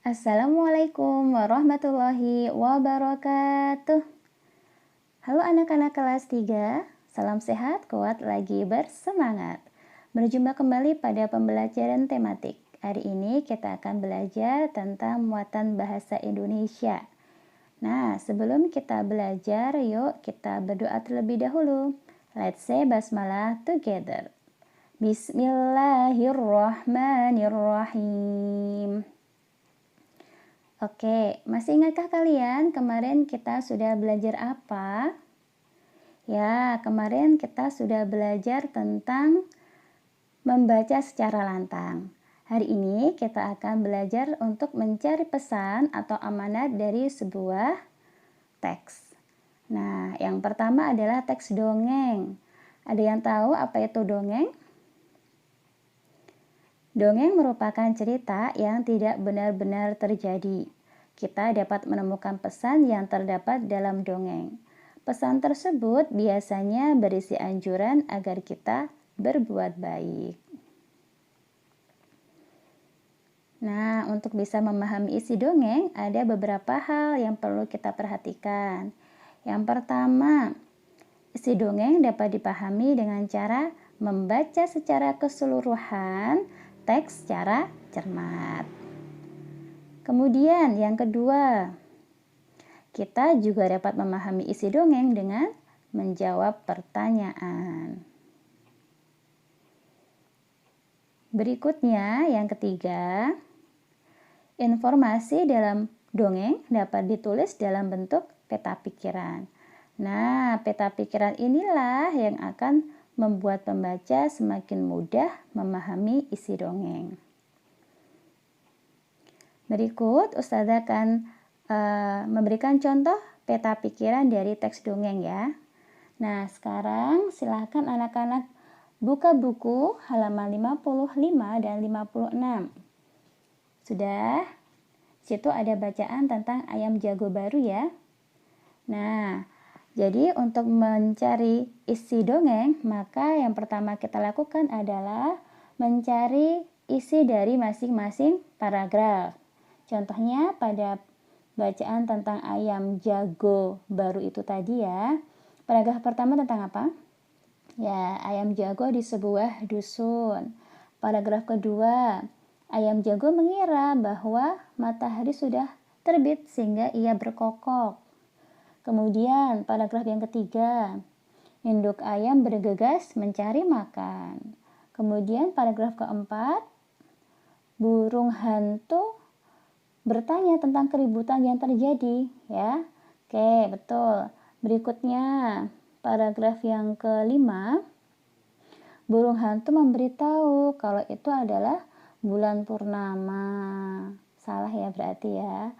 Assalamualaikum warahmatullahi wabarakatuh. Halo anak-anak kelas 3, salam sehat, kuat, lagi bersemangat. Berjumpa kembali pada pembelajaran tematik. Hari ini kita akan belajar tentang muatan bahasa Indonesia. Nah, sebelum kita belajar, yuk kita berdoa terlebih dahulu. Let's say basmalah together. Bismillahirrahmanirrahim. Oke, masih ingatkah kalian kemarin kita sudah belajar apa? Ya, kemarin kita sudah belajar tentang membaca secara lantang. Hari ini kita akan belajar untuk mencari pesan atau amanat dari sebuah teks. Nah, yang pertama adalah teks dongeng. Ada yang tahu apa itu dongeng? Dongeng merupakan cerita yang tidak benar-benar terjadi. Kita dapat menemukan pesan yang terdapat dalam dongeng. Pesan tersebut biasanya berisi anjuran agar kita berbuat baik. Nah, untuk bisa memahami isi dongeng, ada beberapa hal yang perlu kita perhatikan. Yang pertama, isi dongeng dapat dipahami dengan cara membaca secara keseluruhan teks secara cermat. Kemudian yang kedua, kita juga dapat memahami isi dongeng dengan menjawab pertanyaan. Berikutnya yang ketiga, informasi dalam dongeng dapat ditulis dalam bentuk peta pikiran. Nah, peta pikiran inilah yang akan membuat pembaca semakin mudah memahami isi dongeng. Berikut Ustazah akan memberikan contoh peta pikiran dari teks dongeng ya. Nah, sekarang silakan anak-anak buka buku halaman 55 dan 56. Sudah? Situ ada bacaan tentang ayam jago baru ya. Nah, jadi untuk mencari isi dongeng, maka yang pertama kita lakukan adalah mencari isi dari masing-masing paragraf. Contohnya pada bacaan tentang ayam jago baru itu tadi ya. Paragraf pertama tentang apa? Ya, ayam jago di sebuah dusun. Paragraf kedua, ayam jago mengira bahwa matahari sudah terbit sehingga ia berkokok. Kemudian paragraf yang ketiga, induk ayam bergegas mencari makan. Kemudian paragraf keempat, burung hantu bertanya tentang keributan yang terjadi ya. Oke, betul. Berikutnya paragraf yang kelima, burung hantu memberitahu kalau itu adalah bulan purnama. Salah ya berarti ya.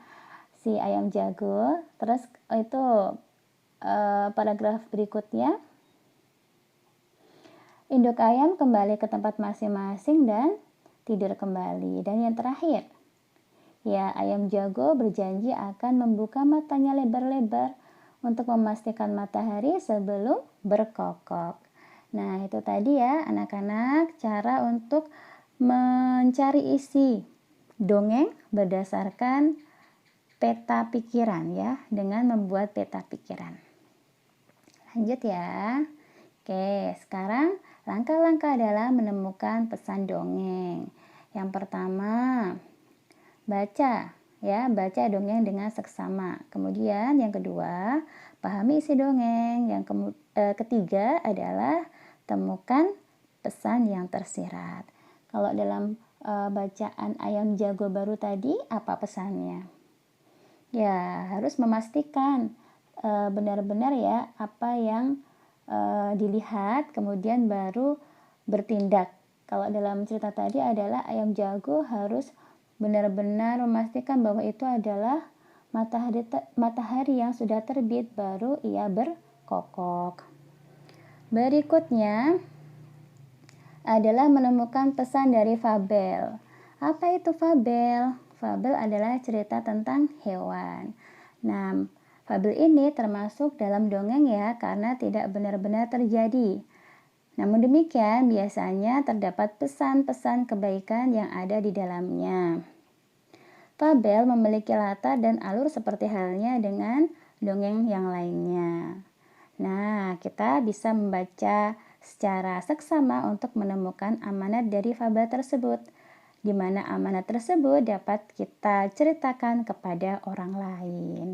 Si ayam jago. Terus itu paragraf berikutnya, induk ayam kembali ke tempat masing-masing dan tidur kembali. Dan yang terakhir, ya, ayam jago berjanji akan membuka matanya lebar-lebar untuk memastikan matahari sebelum berkokok. Nah, itu tadi ya anak-anak cara untuk mencari isi dongeng berdasarkan peta pikiran ya, dengan membuat peta pikiran. Lanjut ya. Oke, sekarang langkah-langkah adalah menemukan pesan dongeng. Yang pertama, baca baca dongeng dengan seksama. Kemudian yang kedua, pahami isi dongeng. Yang ketiga adalah temukan pesan yang tersirat. Kalau dalam bacaan ayam jago baru tadi, apa pesannya? Ya, harus memastikan benar-benar ya apa yang dilihat, kemudian baru bertindak. Kalau dalam cerita tadi adalah ayam jago harus benar-benar memastikan bahwa itu adalah matahari yang sudah terbit, baru ia berkokok. Berikutnya adalah menemukan pesan dari fabel. Apa itu fabel? Fabel adalah cerita tentang hewan. Nah, fabel ini termasuk dalam dongeng ya, karena tidak benar-benar terjadi. Namun demikian, biasanya terdapat pesan-pesan kebaikan yang ada di dalamnya. Fabel memiliki latar dan alur seperti halnya dengan dongeng yang lainnya. Nah, kita bisa membaca secara seksama untuk menemukan amanat dari fabel tersebut, di mana amanat tersebut dapat kita ceritakan kepada orang lain.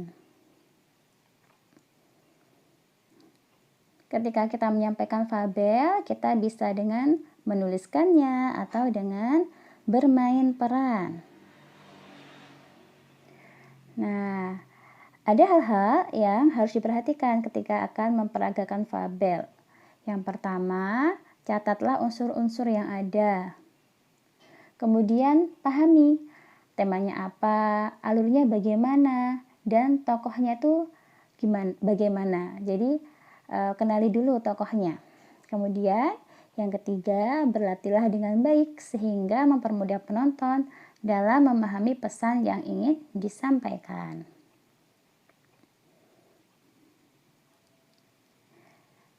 Ketika kita menyampaikan fabel, kita bisa dengan menuliskannya atau dengan bermain peran. Nah, ada hal-hal yang harus diperhatikan ketika akan memperagakan fabel. Yang pertama, catatlah unsur-unsur yang ada. Kemudian, pahami temanya apa, alurnya bagaimana, dan tokohnya itu bagaimana. Jadi, kenali dulu tokohnya. Kemudian, yang ketiga, berlatihlah dengan baik sehingga mempermudah penonton dalam memahami pesan yang ingin disampaikan.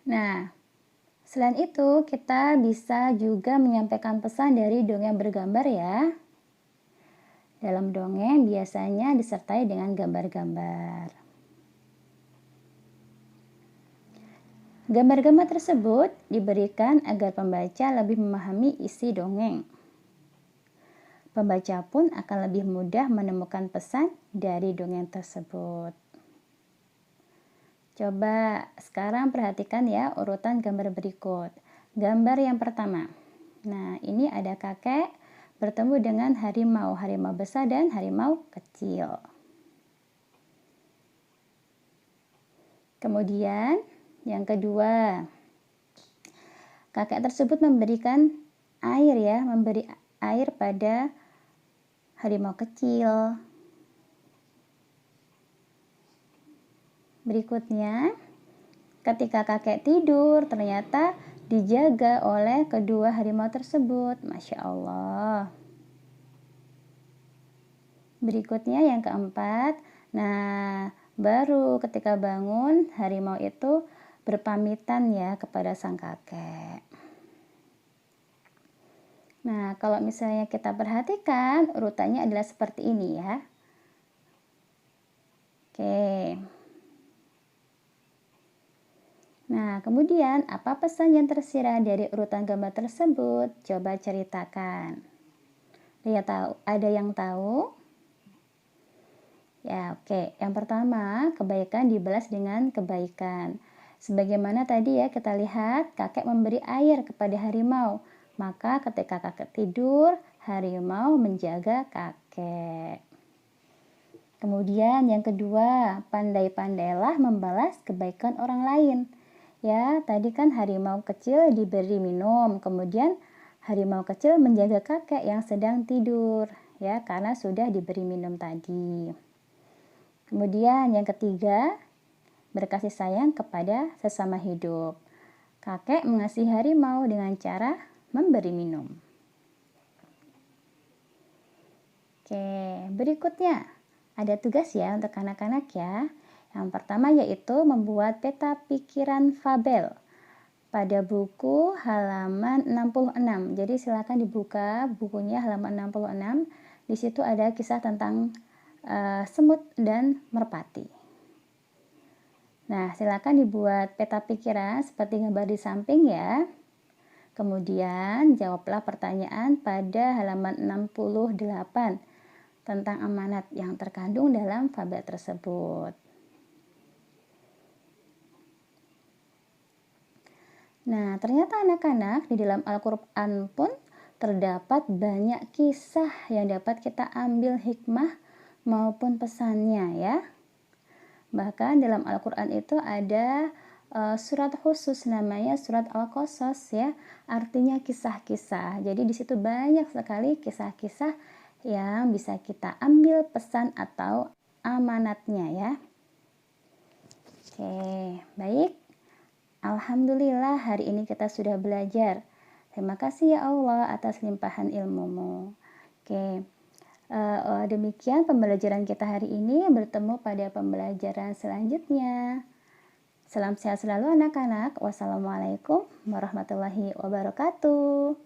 Nah, selain itu kita bisa juga menyampaikan pesan dari dongeng bergambar ya. Dalam dongeng biasanya disertai dengan gambar-gambar. Gambar-gambar tersebut diberikan agar pembaca lebih memahami isi dongeng. Pembaca pun akan lebih mudah menemukan pesan dari dongeng tersebut. Coba sekarang perhatikan ya urutan gambar berikut. Gambar yang pertama. Nah, ini ada kakek bertemu dengan harimau besar dan harimau kecil. Kemudian yang kedua, kakek tersebut memberi air pada harimau kecil. Berikutnya, ketika kakek tidur, ternyata dijaga oleh kedua harimau tersebut. Masya Allah. Berikutnya yang keempat, nah baru ketika bangun, harimau itu berpamitan ya kepada sang kakek. Nah, kalau misalnya kita perhatikan, urutannya adalah seperti ini ya. Oke. Nah, kemudian apa pesan yang tersirat dari urutan gambar tersebut? Coba ceritakan. Ada yang tahu? Ya, oke. Yang pertama, kebaikan dibalas dengan kebaikan. Sebagaimana tadi ya kita lihat kakek memberi air kepada harimau. Maka ketika kakek tidur, harimau menjaga kakek. Kemudian yang kedua, pandai-pandailah membalas kebaikan orang lain. Ya, tadi kan harimau kecil diberi minum, kemudian harimau kecil menjaga kakek yang sedang tidur, ya, karena sudah diberi minum tadi. Kemudian yang ketiga, berkasih sayang kepada sesama hidup. Kakek mengasihi harimau dengan cara memberi minum. Oke, berikutnya ada tugas ya untuk anak-anak ya. Yang pertama yaitu membuat peta pikiran fabel pada buku halaman 66. Jadi silakan dibuka bukunya halaman 66. Di situ ada kisah tentang semut dan merpati. Nah, silakan dibuat peta pikiran seperti gambar di samping ya. Kemudian jawablah pertanyaan pada halaman 68 tentang amanat yang terkandung dalam fabel tersebut. Nah, ternyata anak-anak di dalam Al-Quran pun terdapat banyak kisah yang dapat kita ambil hikmah maupun pesannya ya. Bahkan dalam Al-Quran itu ada surat khusus namanya surat Al-Qasas ya, artinya kisah-kisah. Jadi di situ banyak sekali kisah-kisah yang bisa kita ambil pesan atau amanatnya ya. Oke, baik. Alhamdulillah hari ini kita sudah belajar. Terima kasih ya Allah atas limpahan ilmumu. Oke, demikian pembelajaran kita hari ini. Bertemu pada pembelajaran selanjutnya. Salam sehat selalu anak-anak. Wassalamualaikum warahmatullahi wabarakatuh.